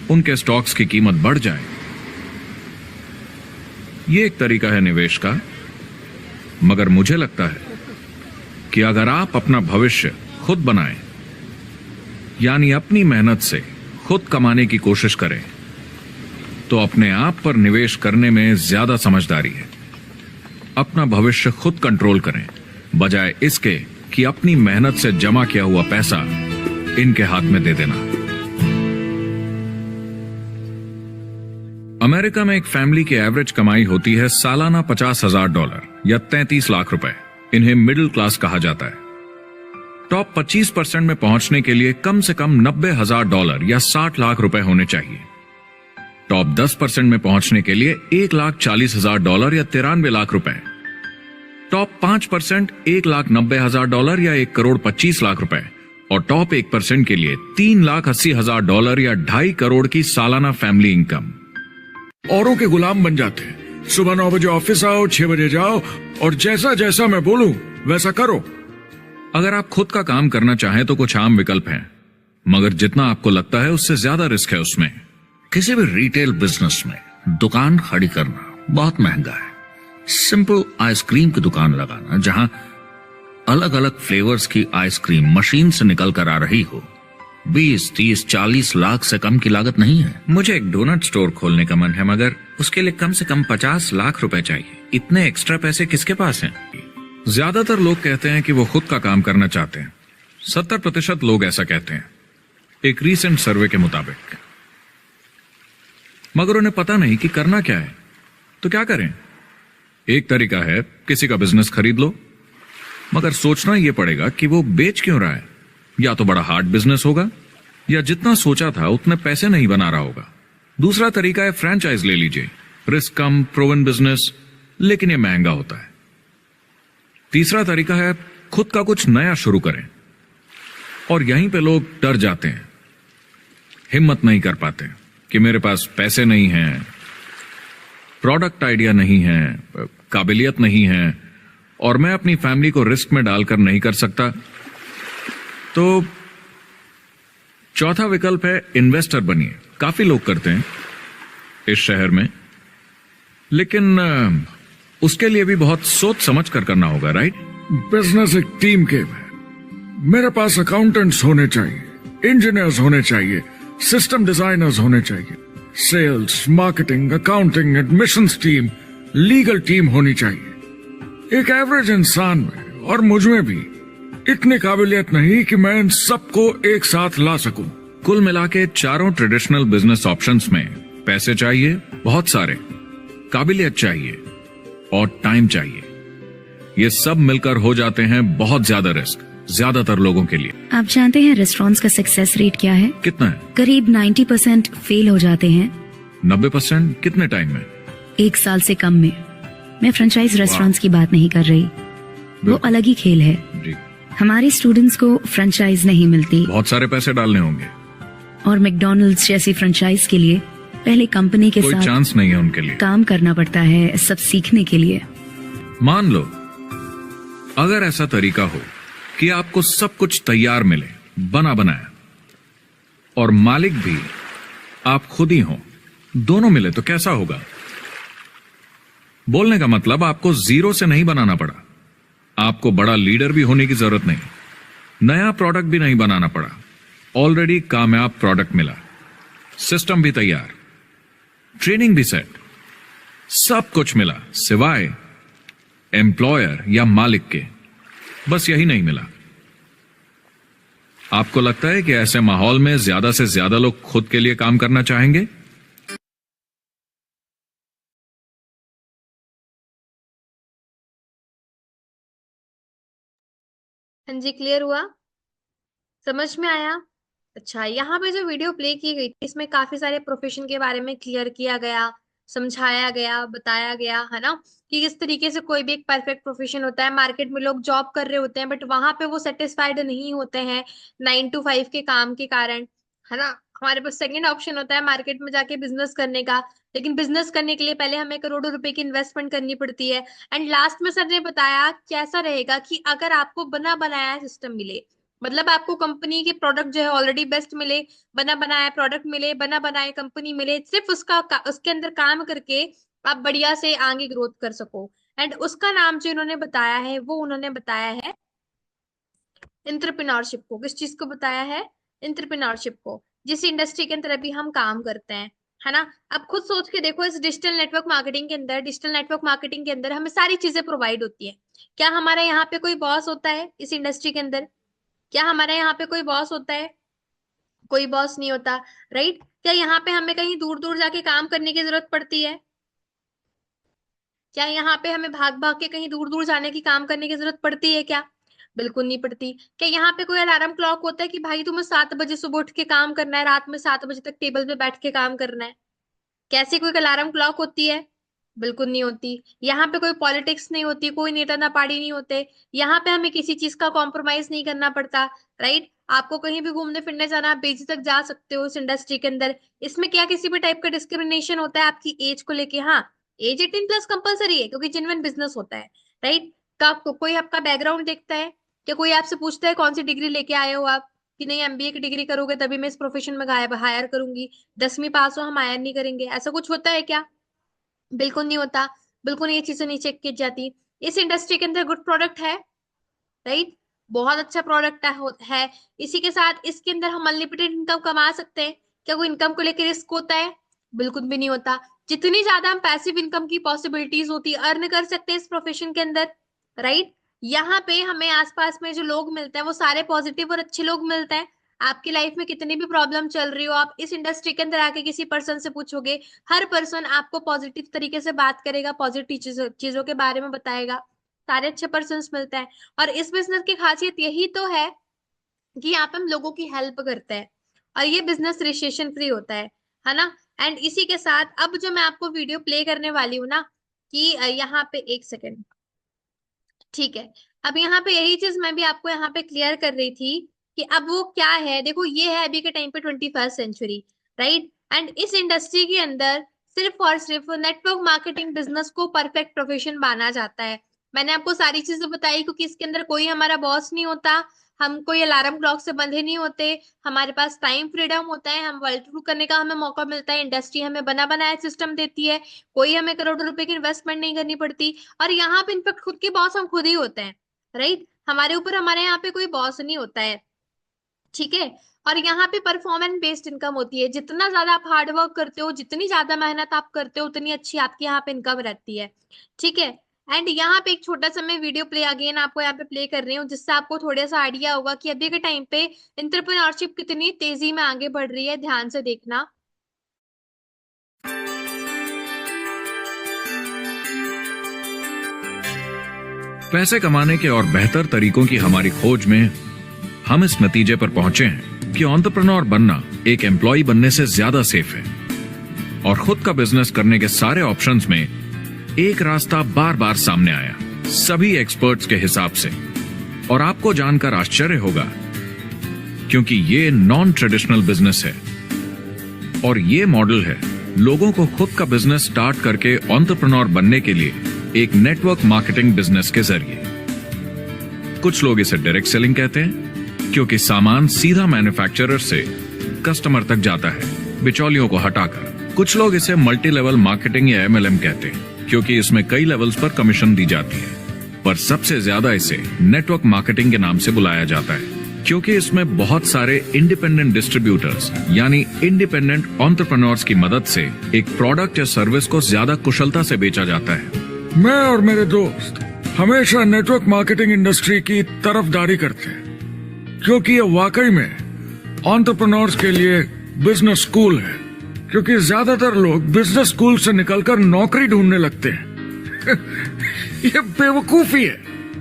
उनके स्टॉक्स की कीमत बढ़ जाए। ये एक तरीका है निवेश का, मगर मुझे लगता है कि अगर आप अपना भविष्य खुद बनाएं, यानी अपनी मेहनत से खुद कमाने की कोशिश करें, तो अपने आप पर निवेश करने में ज्यादा समझदारी है। अपना भविष्य खुद कंट्रोल करें, बजाय इसके कि अपनी मेहनत से जमा किया हुआ पैसा इनके हाथ में दे देना। अमेरिका में एक फैमिली की एवरेज कमाई होती है सालाना $50,000 या 33 लाख रुपए। इन्हें मिडिल क्लास कहा जाता है। टॉप 25% में पहुंचने के लिए कम से कम $90,000 या 60 लाख रुपए होने चाहिए। टॉप 10% में पहुंचने के लिए $1,40,000 या 93 लाख रुपए। टॉप 5% $1,90,000 या 1,25 लाख रुपए, और टॉप 1% के लिए $3,80,000 या 2.5 करोड़ की सालाना फैमिली इनकम। औरों के गुलाम बन जाते हैं। सुबह 9 बजे ऑफिस आओ, 6 बजे जाओ, और जैसा जैसा मैं बोलूं वैसा करो। अगर आप खुद का काम करना चाहें तो कुछ आम विकल्प हैं, मगर जितना आपको लगता है उससे ज्यादा रिस्क है उसमें। किसी भी रिटेल बिजनेस में दुकान खड़ी करना बहुत महंगा है। सिंपल आइसक्रीम की दुकान लगाना जहां अलग अलग फ्लेवर्स की आइसक्रीम मशीन से निकल कर आ रही हो, 20, 30, 40 लाख से कम की लागत नहीं है। मुझे एक डोनट स्टोर खोलने का मन है, मगर उसके लिए कम से कम 50 लाख रुपए चाहिए। इतने एक्स्ट्रा पैसे किसके पास हैं? ज्यादातर लोग कहते हैं कि वो खुद का काम करना चाहते हैं। 70% लोग ऐसा कहते हैं, एक रीसेंट सर्वे के मुताबिक। मगर उन्हें पता नहीं कि करना क्या है। तो क्या करें? एक तरीका है किसी का बिजनेस खरीद लो, मगर सोचना यह पड़ेगा कि वो बेच क्यों रहा है। या तो बड़ा हार्ड बिजनेस होगा, या जितना सोचा था उतने पैसे नहीं बना रहा होगा। दूसरा तरीका है फ्रेंचाइज ले लीजिए, रिस्क कम, प्रोवन बिजनेस, लेकिन यह महंगा होता है। तीसरा तरीका है खुद का कुछ नया शुरू करें। और यहीं पे लोग डर जाते हैं, हिम्मत नहीं कर पाते कि मेरे पास पैसे नहीं हैं, प्रोडक्ट आइडिया नहीं है, काबिलियत नहीं है और मैं अपनी फैमिली को रिस्क में डालकर नहीं कर सकता। तो चौथा विकल्प है इन्वेस्टर बनिए। काफी लोग करते हैं इस शहर में, लेकिन उसके लिए भी बहुत सोच समझ कर करना होगा, राइट? बिजनेस एक टीम गेम है। मेरे पास अकाउंटेंट्स होने चाहिए, इंजीनियर्स होने चाहिए, सिस्टम डिजाइनर्स होने चाहिए, sales, marketing, accounting, admissions team, legal team होनी चाहिए। एक एवरेज इंसान में और मुझ में भी इतनी काबिलियत नहीं कि मैं इन सबको एक साथ ला सकूं। कुल मिला के चारों ट्रेडिशनल बिजनेस ऑप्शंस में पैसे चाहिए बहुत सारे, काबिलियत चाहिए और टाइम चाहिए। ये सब मिलकर हो जाते हैं बहुत ज्यादा रिस्क ज्यादातर लोगों के लिए। आप जानते हैं रेस्टोरेंट्स का सक्सेस रेट क्या है? कितना है? करीब 90% फेल हो जाते हैं। 90% कितने टाइम में? 1 साल से कम में। मैं फ्रेंचाइज रेस्टोरेंट्स की बात नहीं कर रही, वो अलग ही खेल है। जी। हमारे स्टूडेंट्स को फ्रेंचाइज नहीं मिलती बहुत सारे पैसे डालने होंगे और मैकडॉनल्ड्स जैसी फ्रेंचाइज के लिए पहले कंपनी के कोई साथ चांस नहीं है उनके लिए। काम करना पड़ता है सब सीखने के लिए। मान लो अगर ऐसा तरीका हो कि आपको सब कुछ तैयार मिले, बना बनाया, और मालिक भी आप खुद ही हो, दोनों मिले तो कैसा होगा? बोलने का मतलब आपको जीरो से नहीं बनाना पड़ा, आपको बड़ा लीडर भी होने की जरूरत नहीं, नया प्रोडक्ट भी नहीं बनाना पड़ा, ऑलरेडी कामयाब प्रोडक्ट मिला, सिस्टम भी तैयार, ट्रेनिंग भी सेट, सब कुछ मिला सिवाय एम्प्लॉयर या मालिक के। बस यही नहीं मिला। आपको लगता है कि ऐसे माहौल में ज्यादा से ज्यादा लोग खुद के लिए काम करना चाहेंगे? हाँ जी, क्लियर हुआ? समझ में आया? अच्छा, यहाँ पे जो वीडियो प्ले की गई थी इसमें काफी सारे प्रोफेशन के बारे में क्लियर किया गया, समझाया गया, बताया गया, है ना, कि किस तरीके से कोई भी एक परफेक्ट प्रोफेशन होता है। मार्केट में लोग जॉब कर रहे होते हैं बट वहां पे वो सेटिस्फाइड नहीं होते हैं 9 to 5 के काम के कारण, है ना। हमारे पास सेकंड ऑप्शन होता है मार्केट में जाके बिजनेस करने का, लेकिन बिजनेस करने के लिए पहले हमें करोड़ों रुपए की इन्वेस्टमेंट करनी पड़ती है। एंड लास्ट में सर ने बताया कैसा रहेगा कि अगर आपको बना बनाया सिस्टम मिले, मतलब आपको कंपनी के प्रोडक्ट जो है ऑलरेडी बेस्ट मिले, बना बनाया प्रोडक्ट मिले, बना बनाए कंपनी मिले, सिर्फ उसके अंदर काम करके आप बढ़िया से आगे ग्रोथ कर सको। एंड उसका नाम जो इन्होंने बताया है वो उन्होंने बताया है एंटरप्रेन्योरशिप को। किस चीज को बताया है? एंटरप्रेन्योरशिप को, जिस इंडस्ट्री के अंदर अभी हम काम करते हैं, है ना। अब खुद सोच के देखो, इस डिजिटल नेटवर्क मार्केटिंग के अंदर, डिजिटल नेटवर्क मार्केटिंग के अंदर हमें सारी चीजें प्रोवाइड होती है। क्या हमारे यहाँ पे कोई बॉस होता है इस इंडस्ट्री के अंदर? क्या हमारे यहाँ पे कोई बॉस होता है? कोई बॉस नहीं होता, राइट। क्या यहाँ पे हमें कहीं दूर दूर जाके काम करने की जरूरत पड़ती है? क्या यहाँ पे हमें भाग भाग के कहीं दूर दूर जाने की काम करने की जरूरत पड़ती है क्या? बिल्कुल नहीं पड़ती। क्या यहाँ पे कोई अलार्म क्लॉक होता है कि भाई तुम्हें 7 बजे सुबह उठ के काम करना है, रात में 7 बजे तक टेबल पे बैठ के काम करना है? कैसी कोई अलार्म क्लॉक होती है? बिल्कुल नहीं होती। यहाँ पे कोई पॉलिटिक्स नहीं होती, कोई नेता नापाड़ी नहीं होते। यहाँ पे हमें किसी चीज का कॉम्प्रोमाइज नहीं करना पड़ता, राइट। आपको कहीं भी घूमने फिरने जाना, आप बेझिझक तक जा सकते हो इस इंडस्ट्री के अंदर। इसमें क्या किसी भी टाइप का डिस्क्रिमिनेशन होता है आपकी एज को लेके? हाँ, एज 18+ कंपलसरी है क्योंकि जेन्युइन बिजनेस होता है, राइट। कोई आपका बैकग्राउंड देखता है क्या? कोई आपसे पूछता है कौन सी डिग्री लेके आए हो आप? कि नहीं, एमबीए की डिग्री करोगे तभी मैं इस प्रोफेशन में हायर करूंगी, 10वीं पास हो हम हायर नहीं करेंगे, ऐसा कुछ होता है क्या? बिल्कुल नहीं होता। बिल्कुल ये चीजें नहीं चेक की जाती। इस इंडस्ट्री के अंदर गुड प्रोडक्ट है, राइट, बहुत अच्छा प्रोडक्ट है। इसी के साथ इसके अंदर हम अनलिमिटेड इनकम कमा सकते हैं। क्या कोई इनकम को लेकर रिस्क होता है? बिल्कुल भी नहीं होता। जितनी ज्यादा हम पैसिव इनकम की पॉसिबिलिटीज होती है, अर्न कर सकते हैं इस प्रोफेशन के अंदर, राइट। यहाँ पे हमें आसपास में जो लोग मिलते हैं वो सारे पॉजिटिव और अच्छे लोग मिलते हैं। आपकी लाइफ में कितनी भी प्रॉब्लम चल रही हो, आप इस इंडस्ट्री के अंदर आके किसी पर्सन से पूछोगे, हर पर्सन आपको पॉजिटिव तरीके से बात करेगा, पॉजिटिव चीजों के बारे में बताएगा। सारे अच्छे पर्सन मिलते हैं। और इस बिजनेस की खासियत यही तो है कि यहाँ पे हम लोगों की हेल्प करते हैं और ये बिजनेस रजिस्ट्रेशन फ्री होता है ना। एंड इसी के साथ अब जो मैं आपको वीडियो प्ले करने वाली हूँ ना, कि यहाँ पे 1 सेकेंड, ठीक है, अब यहाँ पे यही चीज मैं भी आपको यहाँ पे क्लियर कर रही थी कि अब वो क्या है। देखो ये है अभी के टाइम पे 21st सेंचुरी, राइट। एंड इस इंडस्ट्री के अंदर सिर्फ और सिर्फ नेटवर्क मार्केटिंग बिजनेस को परफेक्ट प्रोफेशन माना जाता है। मैंने आपको सारी चीजें बताई क्योंकि इसके अंदर कोई हमारा बॉस नहीं होता, हम कोई अलार्म क्लॉक से बंधे नहीं होते, हमारे पास टाइम फ्रीडम होता है, हम वर्ल्ड टूर करने का हमें मौका मिलता है, इंडस्ट्री हमें बना बनाया सिस्टम देती है, कोई हमें करोड़ों रुपए की इन्वेस्टमेंट नहीं करनी पड़ती। और यहाँ पे इनफेक्ट खुद के बॉस हम खुद ही होते हैं, राइट। हमारे ऊपर हमारे यहाँ पे कोई बॉस नहीं होता है, ठीक है। और यहाँ पे परफॉर्मेंस बेस्ड इनकम होती है, जितना ज्यादा आप हार्ड वर्क करते हो, जितनी ज्यादा मेहनत आप करते हो, उतनी अच्छी आपकी यहाँ पे इनकम रहती है, ठीक है। एंड यहाँ पे एक छोटा सा मैं वीडियो प्ले अगेन आपको यहाँ पे प्ले कर रही हूँ, जिससे आपको थोड़ा सा आइडिया होगा कि अभी के टाइम पे एंटरप्रेन्योरशिप कितनी तेजी में आगे बढ़ रही है। ध्यान से देखना। पैसे कमाने के और बेहतर तरीकों की हमारी खोज में हम इस नतीजे पर पहुंचे हैं कि एंटरप्रेन्योर बनना एक एम्प्लॉय बनने से ज्यादा सेफ है। और खुद का बिजनेस करने के सारे ऑप्शंस में एक रास्ता बार बार सामने आया सभी एक्सपर्ट्स के हिसाब से। और आपको जानकर आश्चर्य होगा क्योंकि ये नॉन ट्रेडिशनल बिजनेस है और ये मॉडल है लोगों को खुद का बिजनेस स्टार्ट करके एंटरप्रेन्योर बनने के लिए एक नेटवर्क मार्केटिंग बिजनेस के जरिए। कुछ लोग इसे डायरेक्ट सेलिंग कहते हैं क्योंकि सामान सीधा मैन्युफैक्चरर से कस्टमर तक जाता है बिचौलियों को हटाकर। कुछ लोग इसे मल्टी लेवल मार्केटिंग या MLM कहते हैं क्योंकि इसमें कई लेवल्स पर कमीशन दी जाती है। पर सबसे ज्यादा इसे नेटवर्क मार्केटिंग के नाम से बुलाया जाता है क्योंकि इसमें बहुत सारे इंडिपेंडेंट डिस्ट्रीब्यूटर्स यानी इंडिपेंडेंट एंटरप्रेन्योर्स की मदद से एक प्रोडक्ट या सर्विस को ज्यादा कुशलता से बेचा जाता है। मैं और मेरे दोस्त हमेशा नेटवर्क मार्केटिंग इंडस्ट्री की तरफदारी करते हैं क्योंकि ये वाकई में एंटरप्रेन्योर्स के लिए बिजनेस स्कूल है। क्योंकि ज्यादातर लोग बिजनेस स्कूल से निकलकर नौकरी ढूंढने लगते हैं। ये बेवकूफी है।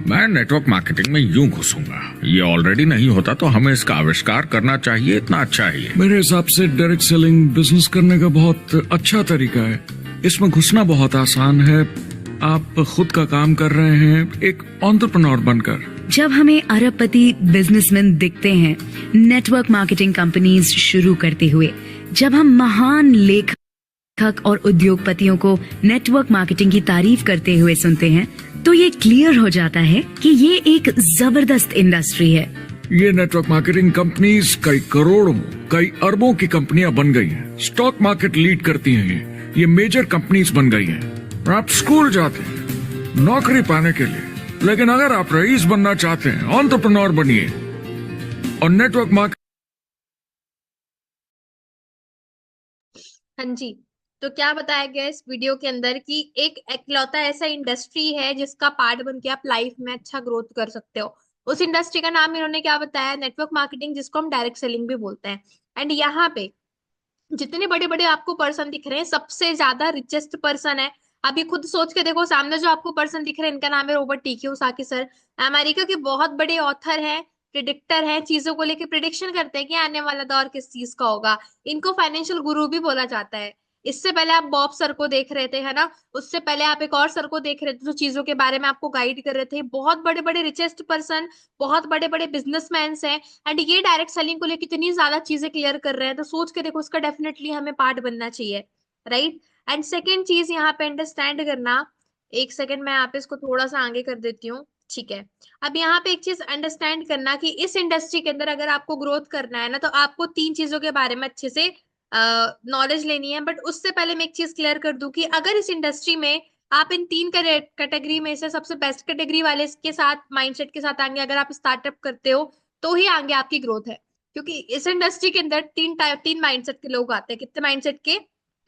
मैं नेटवर्क मार्केटिंग में यूं घुसूंगा, ये ऑलरेडी नहीं होता तो हमें इसका आविष्कार करना चाहिए, इतना अच्छा है ये। मेरे हिसाब से डायरेक्ट सेलिंग बिजनेस करने का बहुत अच्छा तरीका है। इसमें घुसना बहुत आसान है। आप खुद का काम कर रहे हैं एक एंटरप्रेन्योर बनकर। जब हमें अरबपति बिजनेसमैन दिखते हैं नेटवर्क मार्केटिंग कंपनीज शुरू करते हुए, जब हम महान लेखक और उद्योगपतियों को नेटवर्क मार्केटिंग की तारीफ करते हुए सुनते हैं, तो ये क्लियर हो जाता है कि ये एक जबरदस्त इंडस्ट्री है। ये नेटवर्क मार्केटिंग कंपनीज कई करोड़ों कई अरबों की कंपनियां बन गई हैं। स्टॉक मार्केट लीड करती हैं। ये मेजर कंपनीज बन गई हैं। आप स्कूल जाते हैं नौकरी पाने के लिए, लेकिन अगर आप रईस बनना चाहते हैं एंटरप्रेन्योर बनिए। और नेटवर्क मार्केट हाँ जी, तो क्या बताया गया इस वीडियो के अंदर कि एक इकलौता ऐसा इंडस्ट्री है जिसका पार्ट बन के आप लाइफ में अच्छा ग्रोथ कर सकते हो। उस इंडस्ट्री का नाम इन्होंने क्या बताया? नेटवर्क मार्केटिंग, जिसको हम डायरेक्ट सेलिंग भी बोलते हैं। एंड यहाँ पे जितने बड़े बड़े आपको पर्सन दिख रहे हैं, सबसे ज्यादा रिचेस्ट पर्सन है। अभी खुद सोच के देखो, सामने जो आपको पर्सन दिख रहे हैं, इनका नाम है Robert T Kiyosaki sir. America के बहुत बड़े ऑथर हैं, प्रिडिक्टर हैं, चीजों को लेके प्रिडिक्शन करते हैं कि आने वाला दौर किस चीज का होगा। इनको फाइनेंशियल गुरु भी बोला जाता है। इससे पहले आप बॉब सर को देख रहे थे, है ना? उससे पहले आप एक और सर को देख रहे थे जो चीजों के बारे में आपको गाइड कर रहे थे। बहुत बड़े बड़े रिचेस्ट पर्सन, बहुत बड़े बड़े बिजनेसमैन हैं, एंड ये डायरेक्ट सेलिंग को लेकर इतनी ज्यादा चीजें क्लियर कर रहे हैं, तो सोच के देखो, उसका डेफिनेटली हमें पार्ट बनना चाहिए, राइट। एंड सेकेंड चीज यहाँ पे अंडरस्टैंड करना, एक सेकेंड मैं यहाँ पे इसको थोड़ा सा आगे कर देती हूँ, ठीक है। अब यहाँ पे एक चीज अंडरस्टैंड करना कि इस इंडस्ट्री के अंदर अगर आपको ग्रोथ करना है ना, तो आपको तीन चीजों के बारे में अच्छे से नॉलेज लेनी है। बट उससे पहले मैं एक चीज क्लियर कर दूं कि अगर इस इंडस्ट्री में आप इन तीन कैटेगरी में से सबसे बेस्ट कैटेगरी वाले के साथ, माइंडसेट के साथ आगे अगर आप स्टार्टअप करते हो, तो ही आगे आपकी ग्रोथ है। क्योंकि इस इंडस्ट्री के अंदर तीन माइंडसेट के लोग आते हैं। कितने माइंडसेट के?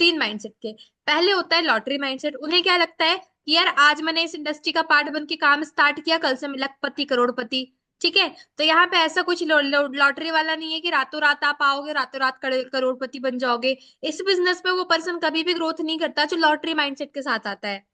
3 माइंडसेट के। पहले होता है लॉटरी माइंडसेट। उन्हें क्या लगता है कि यार आज मैंने इस इंडस्ट्री का पार्ट बन के काम स्टार्ट किया, कल से मैं लखपति करोड़पति, ठीक है। तो यहाँ पे ऐसा कुछ लॉटरी वाला नहीं है कि रातों रात आप आओगे, रातों रात करोड़पति बन जाओगे। इस बिजनेस में वो पर्सन कभी भी ग्रोथ नहीं करता जो लॉटरी माइंडसेट के साथ आता है।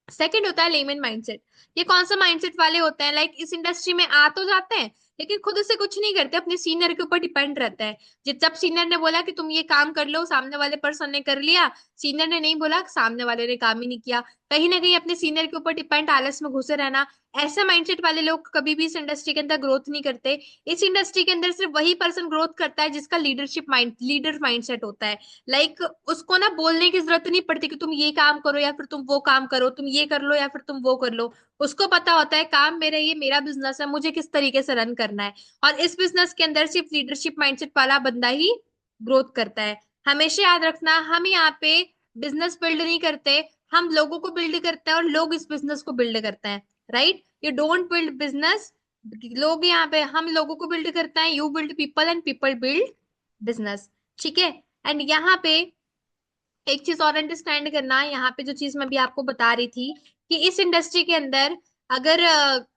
सेकंड होता है लेमन माइंडसेट। ये कौन सा माइंडसेट वाले होते हैं? लाइक इस इंडस्ट्री में आ तो जाते हैं, लेकिन खुद से कुछ नहीं करते, अपने सीनियर के ऊपर डिपेंड रहता है। जब सीनियर ने बोला कि तुम ये काम कर लो, सामने वाले पर्सन ने कर लिया। सीनियर ने नहीं बोला, सामने वाले ने काम ही नहीं किया। कहीं ना कहीं अपने सीनियर के ऊपर डिपेंड, आलस में घुसे रहना, ऐसे माइंडसेट वाले लोग कभी भी इस इंडस्ट्री के अंदर ग्रोथ नहीं करते। इस इंडस्ट्री के अंदर सिर्फ वही पर्सन ग्रोथ करता है जिसका लीडर माइंडसेट होता है। लाइक उसको ना बोलने की जरूरत नहीं पड़ती कि तुम ये काम करो या फिर तुम वो काम करो, तुम ये कर लो या फिर तुम वो कर लो। उसको पता होता है काम मेरा, ये मेरा बिजनेस है, मुझे किस तरीके से रन करना है। और इस बिजनेस के अंदर सिर्फ लीडरशिप माइंडसेट वाला बंदा ही ग्रोथ करता है। हमेशा याद रखना, हम यहाँ पे बिजनेस बिल्ड नहीं करते, हम लोगों को बिल्ड करते हैं और लोग इस बिजनेस को बिल्ड करते हैं। Right, you don't build business, लोग यहाँ पे, हम लोगों को बिल्ड करते हैं, you build people and people build business. ठीक है। एंड यहाँ पे एक चीज और अंडरस्टैंड करना, यहाँ पे जो चीज मैं भी आपको बता रही थी कि इस इंडस्ट्री के अंदर अगर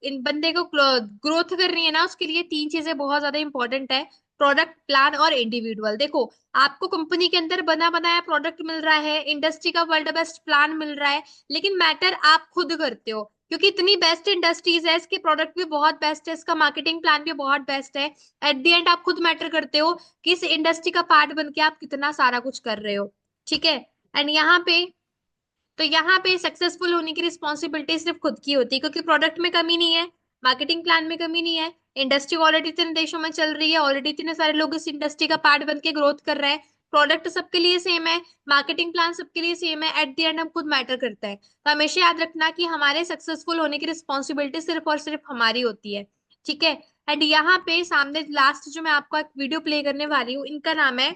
इन बंदे को ग्रोथ करनी है ना, उसके लिए तीन चीजें बहुत ज्यादा इंपॉर्टेंट है, प्रोडक्ट, प्लान और इंडिविजुअल। देखो, आपको कंपनी के अंदर बना बनाया प्रोडक्ट मिल रहा है, इंडस्ट्री का वर्ल्ड बेस्ट प्लान मिल रहा है, लेकिन मैटर आप खुद करते हो, क्योंकि इतनी बेस्ट इंडस्ट्रीज है, इसके प्रोडक्ट भी बहुत बेस्ट है, इसका मार्केटिंग प्लान भी बहुत बेस्ट है। एट द एंड आप खुद मैटर करते हो कि इस इंडस्ट्री का पार्ट बन के आप कितना सारा कुछ कर रहे हो। ठीक है। एंड यहाँ पे सक्सेसफुल होने की रिस्पॉन्सिबिलिटी सिर्फ खुद की होती है, क्योंकि प्रोडक्ट में कमी नहीं है, मार्केटिंग प्लान में कमी नहीं है, इंडस्ट्री ऑलरेडी इतने देशों में चल रही है, ऑलरेडी इतने सारे लोग इस इंडस्ट्री का पार्ट बन के ग्रोथ कर रहे हैं, प्रोडक्ट सबके लिए सेम है, मार्केटिंग प्लान सबके लिए सेम है, एट द एंड हम खुद मैटर करता है। तो हमेशा याद रखना कि हमारे सक्सेसफुल होने की रिस्पॉन्सिबिलिटी सिर्फ और सिर्फ हमारी होती है। ठीक है। एंड यहाँ पे सामने लास्ट जो मैं आपको एक वीडियो प्ले करने वाली हूँ, इनका नाम है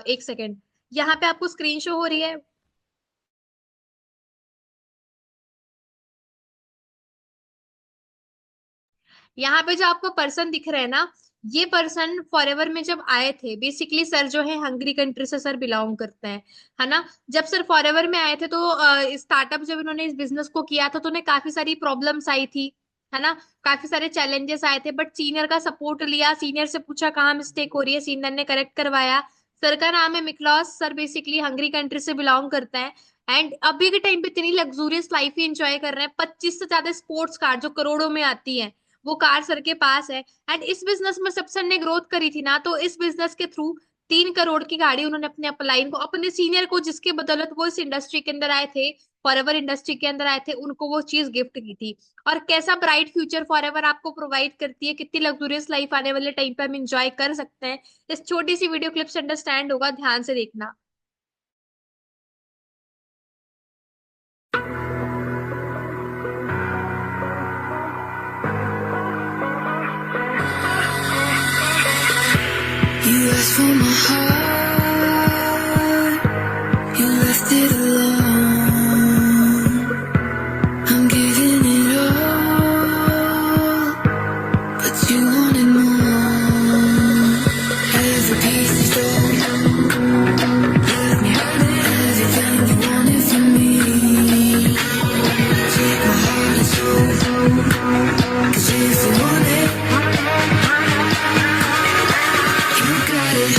एक सेकेंड, यहाँ पे आपको स्क्रीन शो हो रही है। यहाँ पे जो आपको पर्सन दिख रहे हैं ना, ये पर्सन फॉरएवर में जब आए थे, बेसिकली सर जो है हंगरी कंट्री से सर बिलोंग करते हैं, है ना। जब सर फॉरएवर में आए थे तो स्टार्टअप जब इन्होंने इस बिजनेस को किया था तो उन्हें काफी सारी प्रॉब्लम्स आई थी, है ना, काफी सारे चैलेंजेस आए थे, बट सीनियर का सपोर्ट लिया, सीनियर से पूछा कहाँ मिस्टेक हो रही है, सीनियर ने करेक्ट करवाया। सर का नाम है मिक्लॉस, सर बेसिकली हंगरी कंट्री से बिलोंग करते हैं। एंड अभी के टाइम पे इतनी लग्जूरियस लाइफ ही एंजॉय कर रहे हैं, 25 से ज्यादा स्पोर्ट्स कार जो करोड़ों में आती है, वो कार सर के पास है। एंड इस बिजनेस में सब सर ने ग्रोथ करी थी ना, तो इस बिजनेस के थ्रू 3 करोड़ की गाड़ी उन्होंने अपने अपलाइन को, अपने सीनियर को, जिसके बदौलत वो इस इंडस्ट्री के अंदर आए थे, फॉरएवर इंडस्ट्री के अंदर आए थे, उनको वो चीज गिफ्ट की थी। और कैसा ब्राइट फ्यूचर फॉरएवर आपको प्रोवाइड करती है, कितनी लग्जूरियस लाइफ आने वाले टाइम पे हम इंजॉय कर सकते हैं, इस छोटी सी वीडियो क्लिप से अंडरस्टैंड होगा, ध्यान से देखना। You asked for my heart, you left it alone. I'm giving it all, but you wanted more. Every piece you stole, left me hurting. Everything you wanted from me, take my heart and soul. 'Cause if you want it, you got it.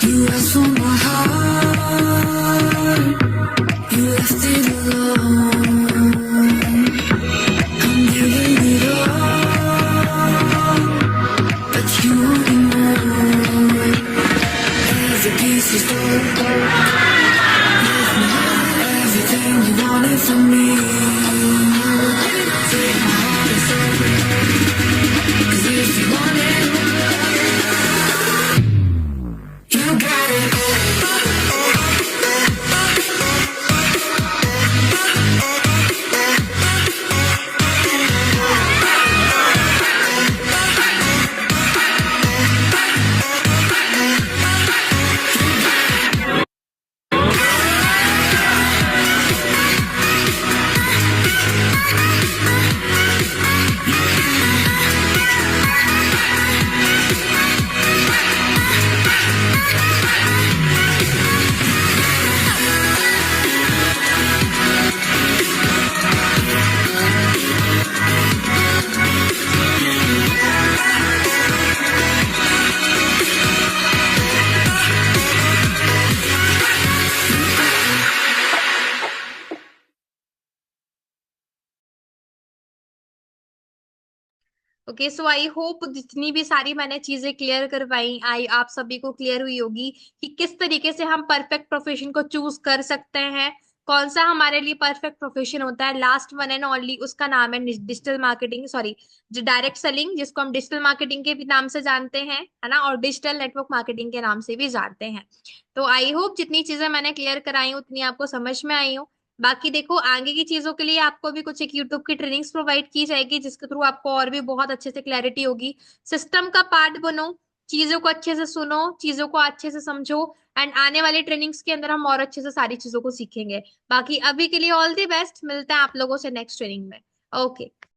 You asked for my heart, you left it alone. I'm giving it all, but you wanted more. Every piece you stole, left me hurting. Everything you wanted from me, take my heart and soul. 'Cause if you want it, you got it. Okay, so I hope जितनी भी सारी मैंने चीजें clear करवाई आई आप सभी को clear हुई होगी कि किस तरीके से हम परफेक्ट प्रोफेशन को चूज कर सकते हैं, कौन सा हमारे लिए परफेक्ट प्रोफेशन होता है। लास्ट वन एंड ओनली उसका नाम है डिजिटल मार्केटिंग, सॉरी जो डायरेक्ट सेलिंग, जिसको हम डिजिटल मार्केटिंग के भी नाम से जानते हैं, है ना, और डिजिटल नेटवर्क मार्केटिंग के नाम से भी जानते हैं। तो आई होप जितनी चीजें मैंने क्लियर कराई हूँ उतनी आपको समझ में आई हो। बाकी देखो आगे की चीजों के लिए आपको भी कुछ एक यूट्यूब की ट्रेनिंग्स प्रोवाइड की जाएगी जिसके थ्रू आपको और भी बहुत अच्छे से क्लैरिटी होगी। सिस्टम का पार्ट बनो, चीजों को अच्छे से सुनो, चीजों को अच्छे से समझो, एंड आने वाली ट्रेनिंग्स के अंदर हम और अच्छे से सारी चीजों को सीखेंगे। बाकी अभी के लिए ऑल द बेस्ट, मिलते हैं आप लोगों से नेक्स्ट ट्रेनिंग में। ओके।